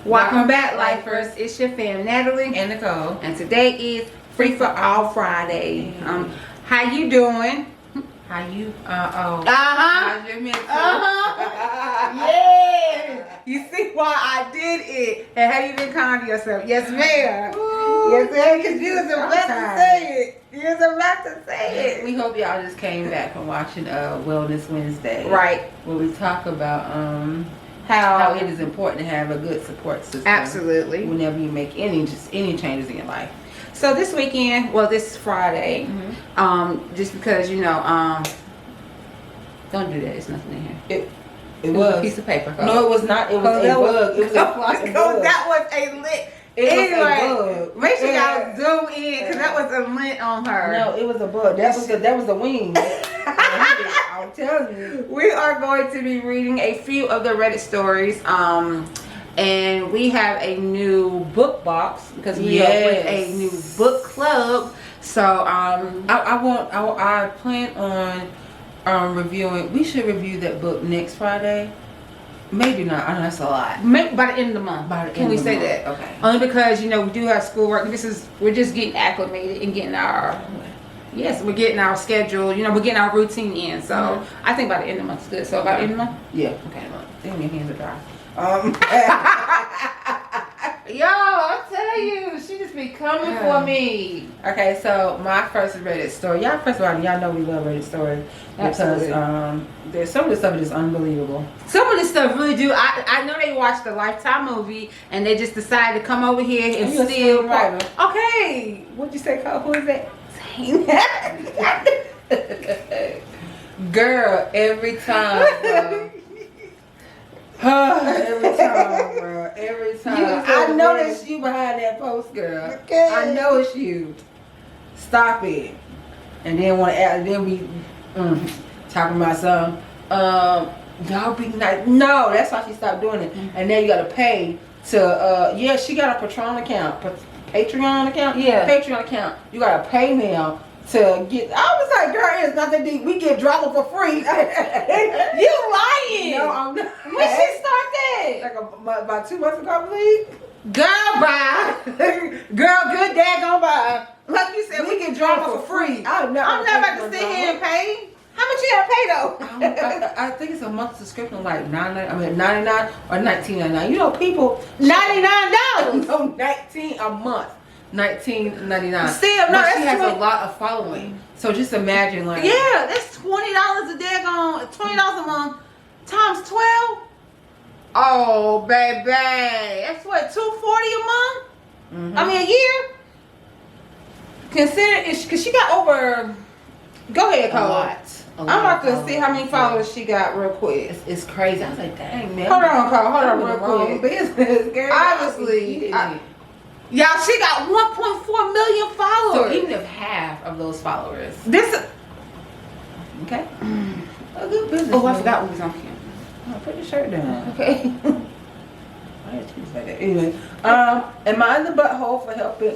Welcome back, Lifers. It's your fam, Natalie and Nicole, and today is Free for All Friday. How you doing? How you? How's your mental? Yeah. You see why I did it? And have you been kind to yourself? Yes, ma'am. Yes, ma'am. Because you was about to say it. You was about to say it. We hope y'all just came back from watching Wellness Wednesday, Right? Where we talk about how it is important to have a good support system. Absolutely. Whenever you make any changes in your life. So this weekend, well, this Friday, just because don't do that. It's nothing in here. It was a piece of paper. No, it was not. It was a bug. It was a flying bug. That was a lint. Anyway, make sure y'all zoom in because that was a lint on her. No, it was a bug. That was the wing. I'm telling you. We are going to be reading a few of the Reddit stories. And we have a new book box because we are with a new book club. So I plan on reviewing. We should review that book next Friday. Maybe not. I know that's a lot. Maybe by the end of the month. Can we say that? Okay. Only because we do have schoolwork. We're just getting acclimated and getting we're getting our schedule. We're getting our routine in. So I think by the end of the month is good. So about the end of the month. Yeah. Okay. Then your hands are dry. Yo, I tell you, she just be coming for me. Okay, so my first Reddit story. First of all, y'all know we love Reddit stories because there's some of the stuff is unbelievable. Some of this stuff really do. I know they watched the Lifetime movie and they just decided to come over here and steal. Okay, what'd you say, Cole? Who is that? Girl, every time. Every time, bro. Every time. I know that's you behind that post, girl. Okay. I know it's you. Stop it. And then we talking about some y'all be nice. No, that's why she stopped doing it. And now you gotta pay to she got a Patreon account. Patreon account? Yeah. Patreon account. You gotta pay now to get. I was like, girl, it's nothing deep. We get drama for free. You lying? No, I'm not. When she started? Like about 2 months ago, I believe. Girl, bye. Girl, good dad gonna buy. Like you said, we get drama for free. I'm not about to sit here and pay. How much you gotta pay though? I think it's a month subscription, like $99 or $19.99. People $99. No, 19 a month. $19.99. Still, no, but she has a lot of following. So just imagine, like, yeah, that's $20 a day gone, $20 a month times 12. Oh, baby, that's what, $240 a month? I mean, a year. Consider it because she got over. Go ahead, Cole. I'm about to see how many followers she got real quick. It's crazy. I was like, dang, man. Hold on, Cole. Hold on, real quick. Business, girl. Obviously. Y'all, she got 1.4 million followers. So even if half of those followers. Okay. A good business. Oh, I forgot what was on here. Oh, put your shirt down. Okay. Anyway, am I in the butthole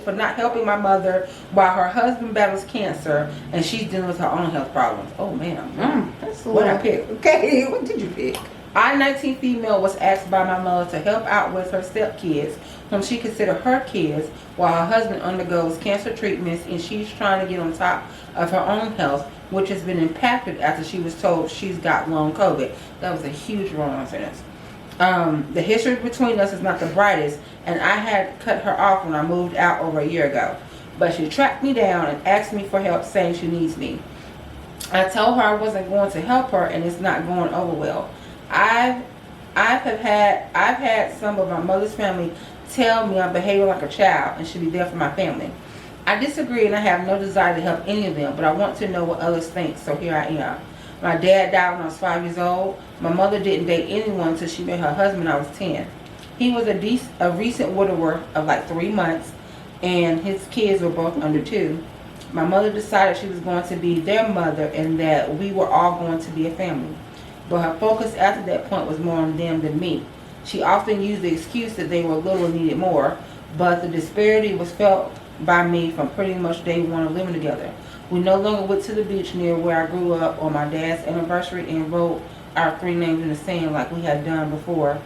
for not helping my mother while her husband battles cancer and she's dealing with her own health problems? Oh man, that's what I picked. Okay, what did you pick? I, 19 female, was asked by my mother to help out with her stepkids, whom she considered her kids, while her husband undergoes cancer treatments and she's trying to get on top of her own health, which has been impacted after she was told she's got long COVID. That was a huge wrong sentence. The history between us is not the brightest, and I had cut her off when I moved out over a year ago. But she tracked me down and asked me for help, saying she needs me. I told her I wasn't going to help her, and it's not going over well. I've had some of my mother's family tell me I'm behaving like a child and should be there for my family. I disagree, and I have no desire to help any of them, but I want to know what others think, so here I am. My dad died when I was 5 years old. My mother didn't date anyone until she met her husband when I was 10. He was a recent widower of like 3 months, and his kids were both under 2. My mother decided she was going to be their mother and that we were all going to be a family. But her focus after that point was more on them than me. She often used the excuse that they were little and needed more, but the disparity was felt by me from pretty much day one of living together. We no longer went to the beach near where I grew up on my dad's anniversary and wrote our 3 names in the sand like we had done before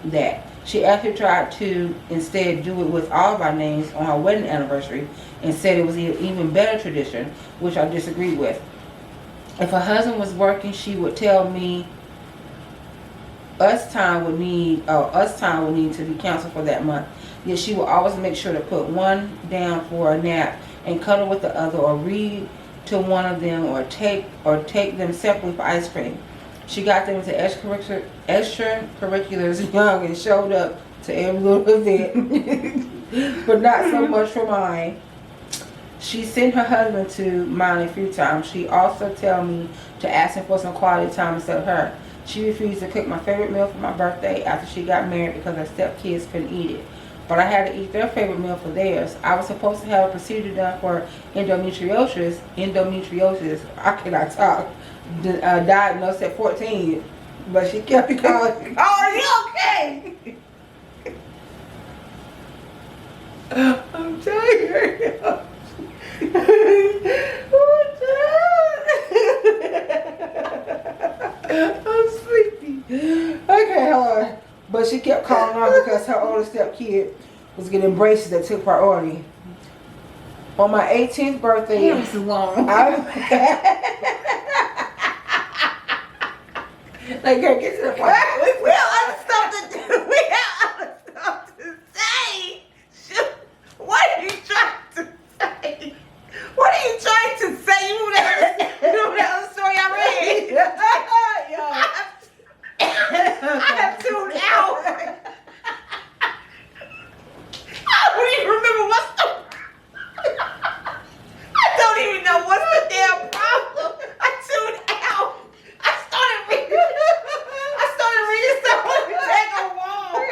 that. She actually tried to instead do it with all of our names on her wedding anniversary and said it was an even better tradition, which I disagreed with. If her husband was working, she would tell me us time would need to be canceled for that month. Yet she would always make sure to put one down for a nap and cuddle with the other, or read to one of them, or take them separately for ice cream. She got them into extracurriculars young and showed up to every little event, but not so much for mine. She sent her husband to mine a few times. She also tell me to ask him for some quality time instead of her. She refused to cook my favorite meal for my birthday after she got married because her stepkids couldn't eat it. But I had to eat their favorite meal for theirs. I was supposed to have a procedure done for endometriosis, I cannot talk, diagnosed at 14, but she kept me calling, "Oh, are you okay?" I'm tired. I'm sleepy. Okay, hold on. But she kept calling off because her older stepkid was getting braces that took priority. On my 18th birthday, Damn, this is long. Like, girl, get to the point. We have other stuff to do. We have other stuff to say. Shoot. What are you trying to say? What are you trying to say? You know that other story I read? I have tuned out. I don't even remember what's the. I don't even know what's the damn problem. I tuned out. I started reading stuff on the tag on wall.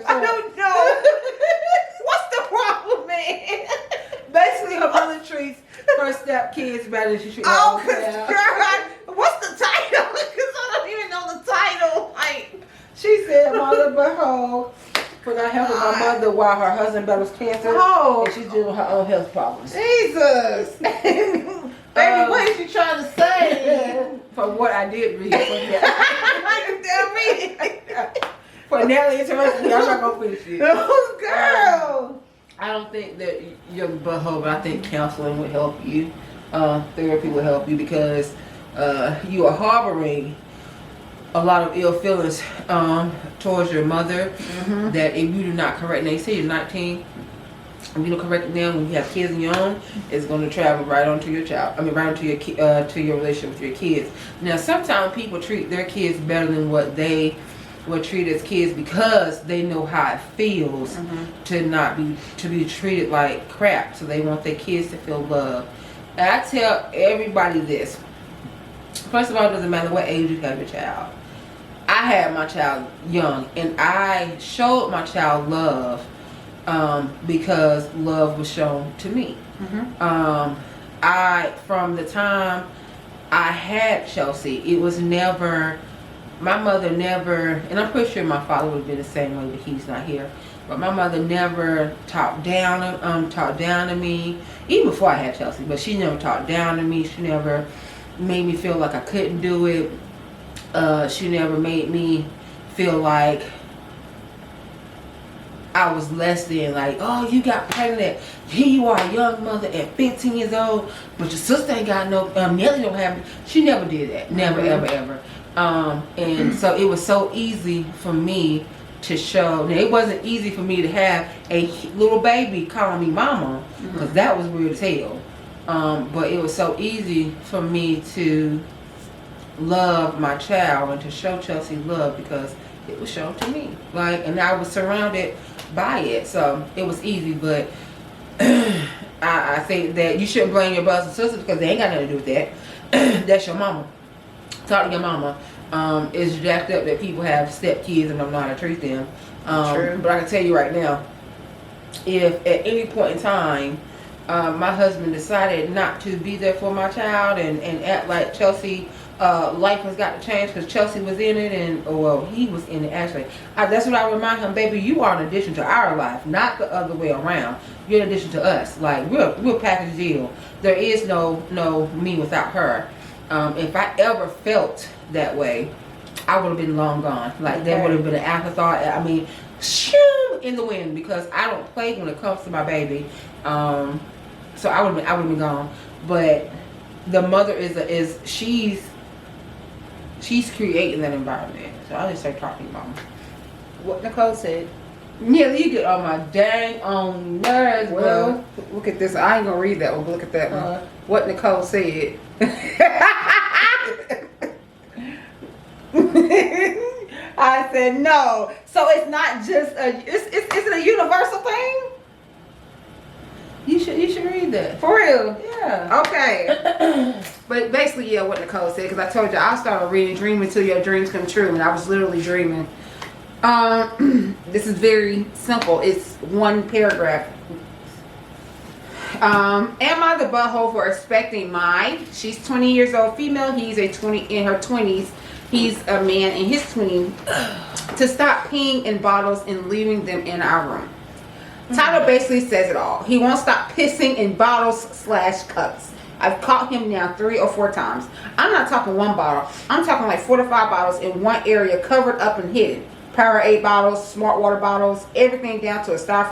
I don't know. What's the problem, man? Basically, her mother treats her stepkids better than she treats her Oh, own cause child. girl, what's the title? Cause I don't even know the title. Like, She said, "Mother, behold, for not helping my mother while her husband battles cancer, oh, and she's dealing with her own health problems." Jesus, baby, what is you trying to say? From what I did read, You tell me. for Nelly interested me, I'm not gonna finish it. Oh, girl. I don't think that you're butthole, but I think counseling would help you. Therapy will help you because you are harboring a lot of ill feelings towards your mother. Mm-hmm. That if you do not correct, and they say you're 19, if you don't correct them when you have kids of your own, it's going to travel right onto your child. I mean, right onto your to your relationship with your kids. Now, sometimes people treat their kids better than what they would treat as kids because they know how it feels to be treated like crap. So they want their kids to feel loved. And I tell everybody this. First of all, it doesn't matter what age you have your child. I had my child young, and I showed my child love because love was shown to me. From the time I had Chelsea, it was never, my mother never, and I'm pretty sure my father would have been the same way, but he's not here. But my mother never talked down to me, even before I had Chelsea. But she never talked down to me. She never made me feel like I couldn't do it. She never made me feel like I was less than, like, oh, you got pregnant. Here you are, a young mother at 15 years old, but your sister ain't got no, Nelly don't have. She never did that. Never, ever, ever. And so it was so easy for me to show. Now, it wasn't easy for me to have a little baby calling me mama, because that was weird as hell. But it was so easy for me to love my child and to show Chelsea love because it was shown to me. Like, and I was surrounded by it, so it was easy. But I think that you shouldn't blame your brothers and sisters because they ain't got nothing to do with that. That's your mama. Talk to your mama. It's jacked up that people have stepkids and don't know how to treat them. True. But I can tell you right now, if at any point in time my husband decided not to be there for my child and act like Chelsea life has got to change because Chelsea was in it, and well, he was in it actually. That's what I remind him, baby, you are an addition to our life, not the other way around. You're an addition to us. Like, we're package deal. There is no me without her. If I ever felt that way, I would have been long gone. Like, that would have been an afterthought. I mean, shoo, in the wind because I don't play when it comes to my baby. So I would have been gone. But the mother is she's creating that environment. So I just start talking about What Nicole said. yeah, you get on my dang on nerves, Well, look at this. I ain't gonna read that one, but look at that one. What Nicole said. I said no. So it's not just is it a universal thing? You should read that. For real. Yeah. Okay. But basically, yeah, what Nicole said, because I told you I started reading Dream Until Your Dreams Come True, and I was literally dreaming. This is very simple. It's one paragraph. Am I the butthole for expecting she's 20 years old female, he's in her 20s, he's a man in his 20s, to stop peeing in bottles and leaving them in our room. Tyler basically says it all. He won't stop pissing in bottles/cups. I've caught him now 3 or 4 times. I'm not talking one bottle. I'm talking like 4 to 5 bottles in one area, covered up and hidden. Powerade bottles, Smart Water bottles, everything down to a styrofoam